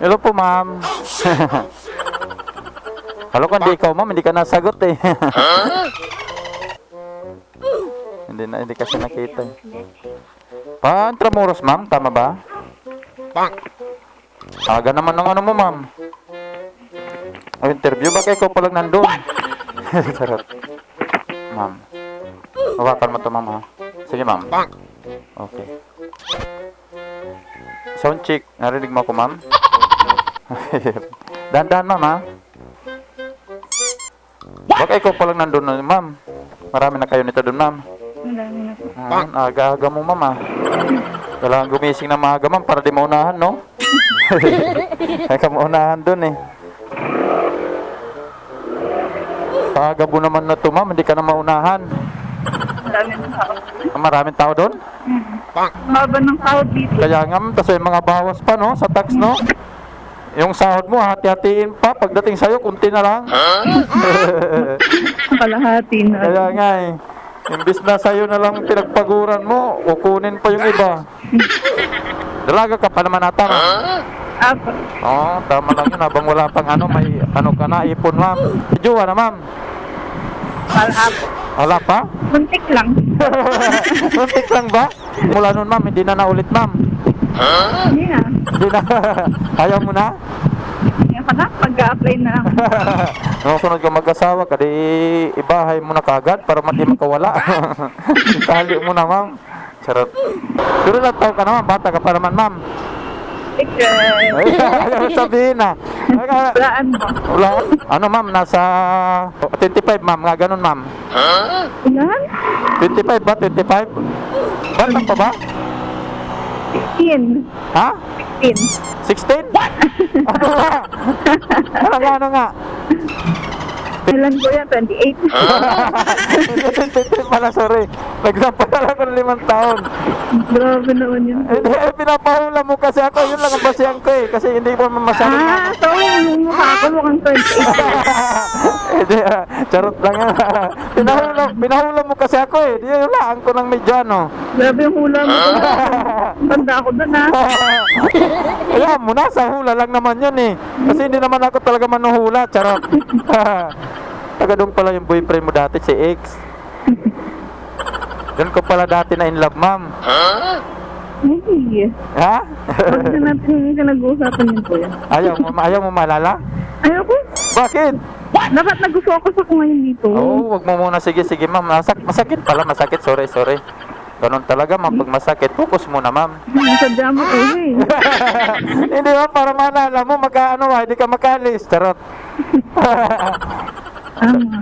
Hello po, ma'am. Halo ko, hindi ikaw, ma'am. Hindi ka nasagot eh. Hindi kasi nakita eh. Intramuros, ma'am. Tama ba? Aga naman ng ano mo, ma'am. Interview ba kayo ko palang nandun? Sarap. Ma'am. Hawakan mo to, ma'am, ha? Sige, ma'am. Okay. Sound check. Narinig mo ako, ma'am? Dahan-dahan, ma'am, ha? Baka ikaw palang nandun, ma'am. Marami na kayo nito dun, ma'am. Marami na po. Aga-aga mo, ma'am, ha? Kailangan gumising na maaga, ma'am, para di maunahan, no? Kaya maunahan dun, eh. Paagabo naman na to, ma'am. Hindi ka na maunahan. Maraming tao. Maraming tao doon? Maba ng sahod dito. Kaya nga, tapos yung mga bawas pa, no? Sa tax, no? Yung sahod mo, hati-hatiin pa. Pagdating sa'yo, kunti na lang. Kalahati na. Kaya nga, eh. Imbis na sa'yo na lang pinagpaguran mo, kukunin pa yung iba. Dalaga ka pa naman ata, ma'am. Apo. Oo, tama lang yun. Habang wala pang ano, may ano ka na, ipon, ma'am. Jowa na, ma'am. Apo. Wala pa? Muntik lang. Muntik lang ba? Mula nun, ma'am, hindi na naulit, ma'am. Hindi na. Hindi na. Ayaw mo na? Yan ka na. Mag-a-apply na lang. Nung sunod ka mag-asawa ka, di ibahay mo na kagad para di makawala. Tali mo na, ma'am. Charot. Pero nataw ka naman, bata ka pa naman, ma'am. Picture. Ay, ayaw sabihin na. Walaan mo. Wala. Ano, ma'am, nasa 25, ma'am, nga ganun, ma'am. Ilan? 25 ba? 25? Bata pa ba? 16. Ha? 16. 16? Ano nga? Ano nga? Ilan ko yan? 28. Hindi pala, sorry. Nagsampala ako ng 5 taon. Grabe naman yun. Hindi, pinapahula mo kasi ako. Yun lang ang basihan ko eh. Kasi hindi mo masyadong So yung mukha ko mukhang 28. Hindi, charot lang yan. Pinahula mo kasi ako eh. Di hulaan ko ng medyano. Grabe yung hula mo. Tanda ako doon ha. Kaya mo na, sa hula lang naman yun eh. Kasi hindi naman ako talaga manuhula. Charot. Taga doon pala yung boyfriend mo dati, si X. Doon ko pala dati na in love, ma'am. Ay, Ha? huwag na natin hindi ka nag-uusapan yun po yan. Ayaw mo malala? Ayoko. Bakit? Dapat nag-focus ako ngayon dito. Oo, wag mo muna. Sige, ma'am. Masakit pala, masakit. Sorry. Ganun talaga, ma'am. Pag masakit, focus muna, ma'am. Sadya mo ko eh. Hindi ba, para malala mo, hindi ka makalis. Charot.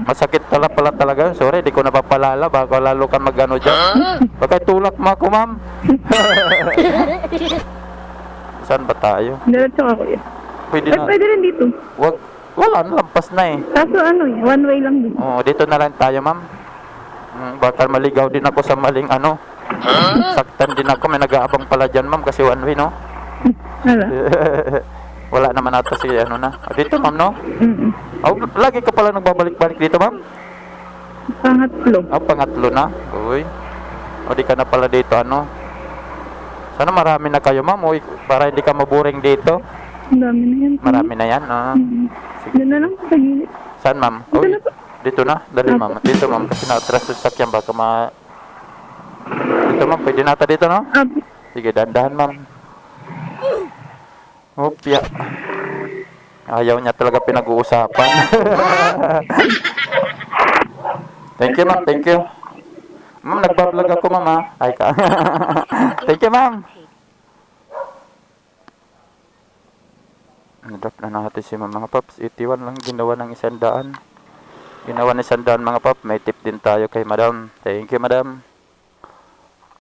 Masakit pala talaga yun. Sorry, di ko napapalala. Baka lalo ka mag-ano dyan. Baka tulak mo ako, ma'am. Saan ba tayo? Diretso ako yan. Pwede na. Pwede rin dito. Wala, lampas na eh. Kaso ano eh, one way lang dito. Oo, dito na lang tayo, ma'am. Baka maligaw din ako sa maling ano. Saktan din ako. May nag-aabang pala dyan, ma'am. Kasi one way, no? Hala. Wala naman ata si ano na. Dito, ma'am, no? Lagi ka pala nagbabalik-balik dito, ma'am? Pangatlo. Pangatlo na. Uy. Di ka na pala dito, ano? Sana marami na kayo, ma'am. Uy, para hindi ka maburing dito. Ang dami na yan. Marami na yan, Sige. Doon na lang sa gilid. Saan, ma'am? Uy, dito na. Dali, ma'am. Dito, ma'am. Kasi na-atras yung sakyan. Baka Dito, ma'am. Pwede nata dito, no? Sige, dahan-dahan, ma'am. Opya. Ayaw niya talaga pinag-uusapan. Thank you, ma'am. Thank you. Ma'am, nagbablog ako, ma'am, ha? Ay ka. Thank you, ma'am. Drop na natin si mga paps. 81 lang ginawa ng 100. Ginawa ng 100, mga pap. May tip din tayo kay madam. Thank you, madam.